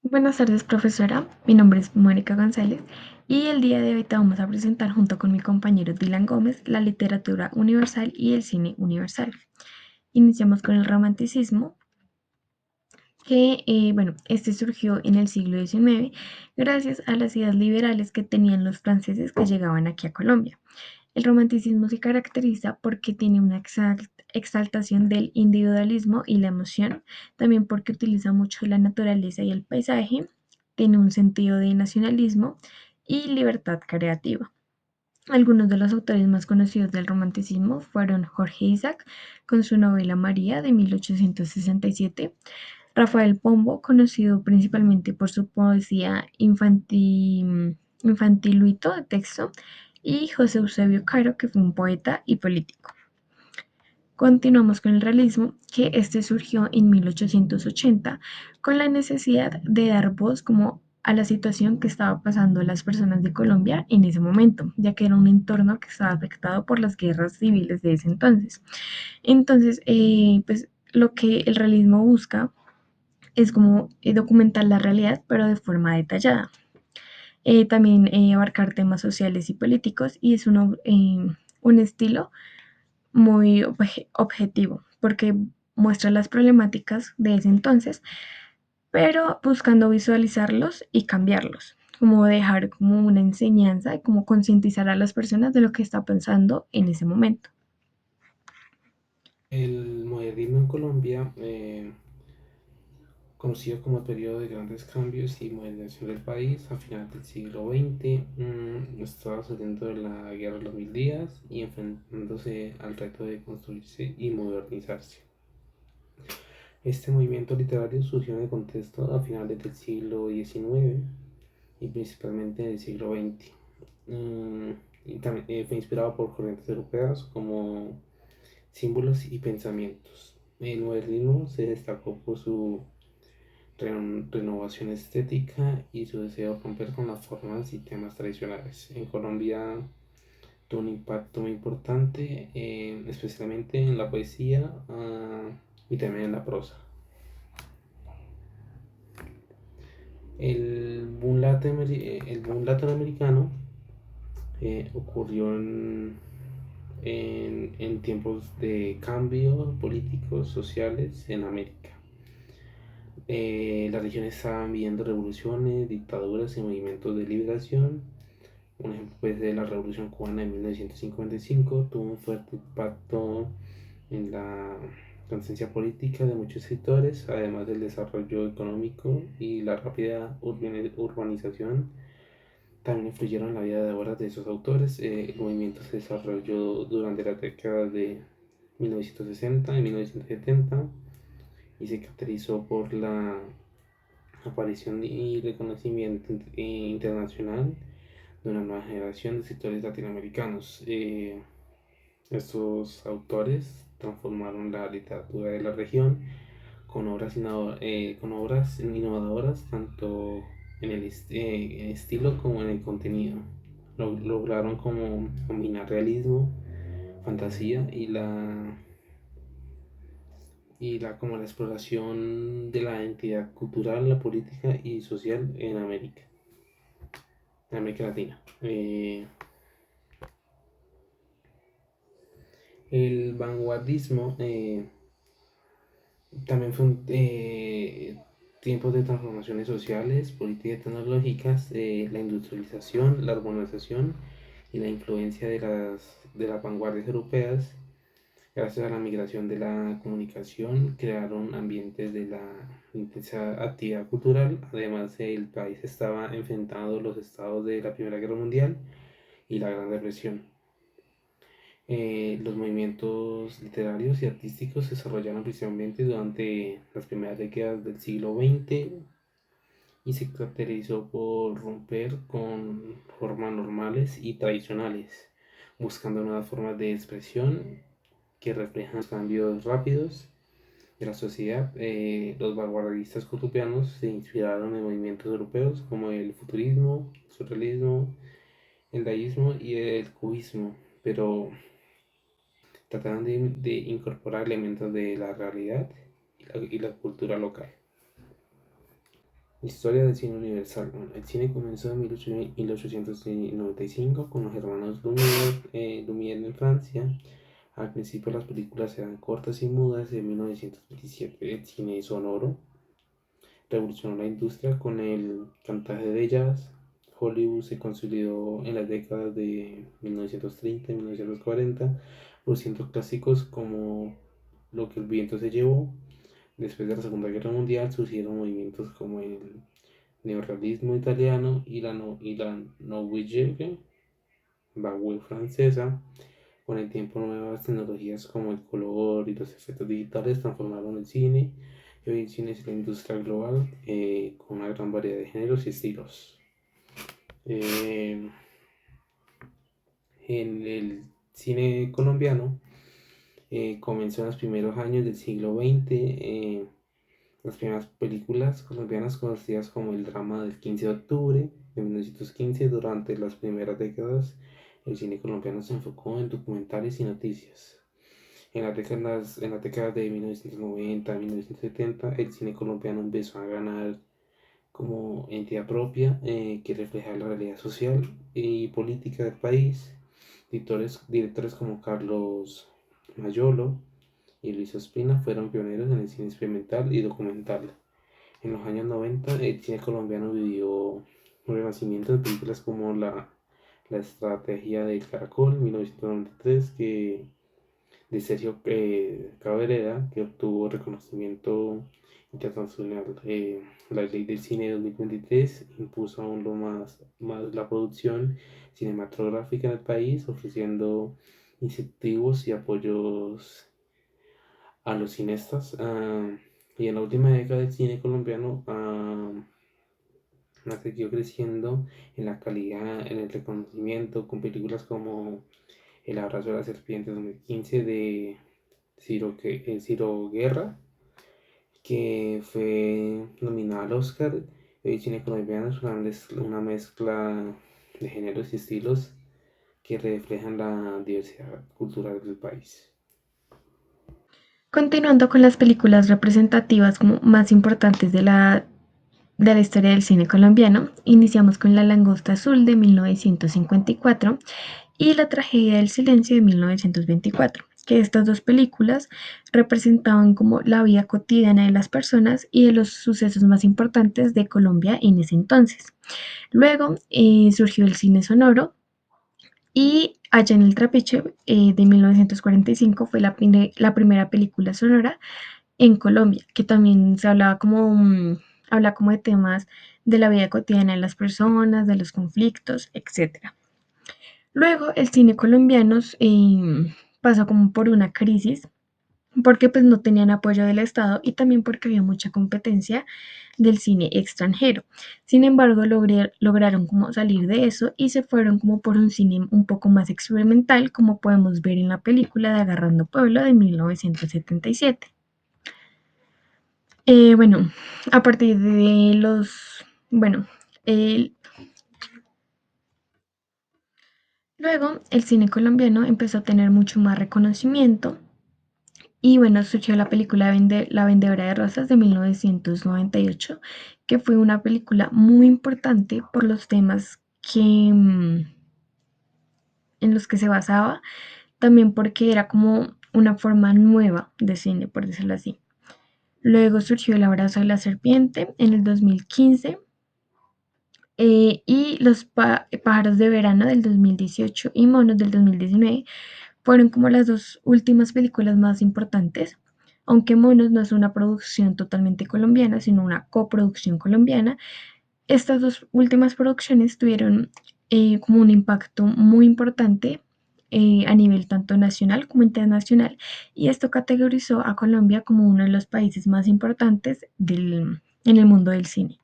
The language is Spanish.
Buenas tardes, profesora. Mi nombre es Mónica González y el día de hoy te vamos a presentar junto con mi compañero Dylan Gómez la literatura universal y el cine universal. Iniciamos con el romanticismo, este surgió en el siglo XIX gracias a las ideas liberales que tenían los franceses que llegaban aquí a Colombia. El romanticismo se caracteriza porque tiene una exaltación del individualismo y la emoción, también porque utiliza mucho la naturaleza y el paisaje, tiene un sentido de nacionalismo y libertad creativa. Algunos de los autores más conocidos del romanticismo fueron Jorge Isaac con su novela María de 1867, Rafael Pombo, conocido principalmente por su poesía infantiluito de texto, y José Eusebio Caro, que fue un poeta y político. Continuamos con el realismo, que este surgió en 1880 con la necesidad de dar voz como a la situación que estaba pasando las personas de Colombia en ese momento, ya que era un entorno que estaba afectado por las guerras civiles de ese entonces. Entonces, pues lo que el realismo busca es como documentar la realidad, pero de forma detallada. También abarcar temas sociales y políticos y es un estilo muy objetivo porque muestra las problemáticas de ese entonces, pero buscando visualizarlos y cambiarlos, como dejar como una enseñanza y como concientizar a las personas de lo que está pensando en ese momento. El modernismo en Colombia, conocido como el periodo de grandes cambios y modernización del país a finales del siglo XX, estaba saliendo de la Guerra de los Mil Días y enfrentándose al reto de construirse y modernizarse. Este movimiento literario surgió en el contexto a finales del siglo XIX y principalmente en el siglo XX. Mm, y también fue inspirado por corrientes europeas como símbolos y pensamientos. El modernismo se destacó por su renovación estética y su deseo de romper con las formas y temas tradicionales. En Colombia tuvo un impacto muy importante, especialmente en la poesía y también en la prosa. El boom latinoamericano ocurrió en tiempos de cambio políticos, sociales en América. Las regiones estaban viviendo revoluciones, dictaduras y movimientos de liberación. Un ejemplo pues, de la Revolución Cubana de 1955 tuvo un fuerte impacto en la conciencia política de muchos sectores, además del desarrollo económico y la rápida urbanización también influyeron en la vida de obras de esos autores. El movimiento se desarrolló durante las décadas de 1960 y 1970 y se caracterizó por la aparición y reconocimiento internacional de una nueva generación de escritores latinoamericanos. Estos autores transformaron la literatura de la región con obras innovadoras tanto en estilo como en el contenido. Lograron como combinar realismo, fantasía y como la exploración de la identidad cultural, la política y social en América Latina. El vanguardismo también fue tiempos de transformaciones sociales, políticas y tecnológicas, la industrialización, la urbanización y la influencia de las vanguardias europeas. Gracias a la migración de la comunicación, crearon ambientes de la intensa actividad cultural. Además, el país estaba enfrentando los estados de la Primera Guerra Mundial y la Gran Depresión. Los movimientos literarios y artísticos se desarrollaron principalmente durante las primeras décadas del siglo XX y se caracterizó por romper con formas normales y tradicionales, buscando nuevas formas de expresión que reflejan los cambios rápidos de la sociedad. Los vanguardistas colombianos se inspiraron en movimientos europeos como el futurismo, el surrealismo, el dadaísmo y el cubismo, pero trataron de incorporar elementos de la realidad y la cultura local. Historia del cine universal. Bueno, el cine comenzó en 1895 con los hermanos Lumière en Francia. Al principio las películas eran cortas y mudas. En 1927 el cine sonoro revolucionó la industria con el cantaje de jazz. Hollywood se consolidó en las décadas de 1930 y 1940, produciendo clásicos como Lo que el viento se llevó. Después de la Segunda Guerra Mundial surgieron movimientos como el neorrealismo italiano y la Nouvelle Vague francesa. Con el tiempo, nuevas tecnologías como el color y los efectos digitales transformaron el cine. Y hoy el cine es la industria global con una gran variedad de géneros y estilos. Eh, en el cine colombiano comenzó en los primeros años del siglo XX. Las primeras películas colombianas conocidas como el drama del 15 de octubre de 1915. Durante las primeras décadas, el cine colombiano se enfocó en documentales y noticias. En las décadas de 1990 a 1970, el cine colombiano empezó a ganar como entidad propia que refleja la realidad social y política del país. Directores como Carlos Mayolo y Luis Ospina fueron pioneros en el cine experimental y documental. En los años 90, el cine colombiano vivió un renacimiento de películas como La Estrategia del Caracol, 1993, de Sergio Cabrera, que obtuvo reconocimiento internacional. La ley del cine de 2023 impuso aún más la producción cinematográfica en el país, ofreciendo incentivos y apoyos a los cineastas. Y en la última década el cine colombiano ha seguido creciendo en la calidad, en el reconocimiento, con películas como El abrazo de la serpiente 2015 de Ciro Guerra, que fue nominada al Oscar. El cine colombiano es una mezcla de géneros y estilos que reflejan la diversidad cultural del país. Continuando con las películas representativas como más importantes de la historia del cine colombiano, iniciamos con La Langosta Azul de 1954 y La Tragedia del Silencio de 1924, que estas dos películas representaban como la vida cotidiana de las personas y de los sucesos más importantes de Colombia en ese entonces. Luego surgió el cine sonoro y Allá en el Trapiche de 1945 fue la primera película sonora en Colombia, que también se hablaba habla como de temas de la vida cotidiana de las personas, de los conflictos, etcétera. Luego el cine colombiano pasó como por una crisis porque pues no tenían apoyo del Estado y también porque había mucha competencia del cine extranjero. Sin embargo, lograron como salir de eso y se fueron como por un cine un poco más experimental, como podemos ver en la película de Agarrando Pueblo de 1977. Bueno, a partir de bueno, el- luego el cine colombiano empezó a tener mucho más reconocimiento y bueno, surgió la película La Vendedora de Rosas de 1998, que fue una película muy importante por los temas en los que se basaba, también porque era como una forma nueva de cine, por decirlo así. Luego surgió El Abrazo de la Serpiente en el 2015 y Pájaros de Verano del 2018 y Monos del 2019 fueron como las dos últimas películas más importantes, aunque Monos no es una producción totalmente colombiana, sino una coproducción colombiana. Estas dos últimas producciones tuvieron como un impacto muy importante a nivel tanto nacional como internacional, y esto categorizó a Colombia como uno de los países más importantes en el mundo del cine.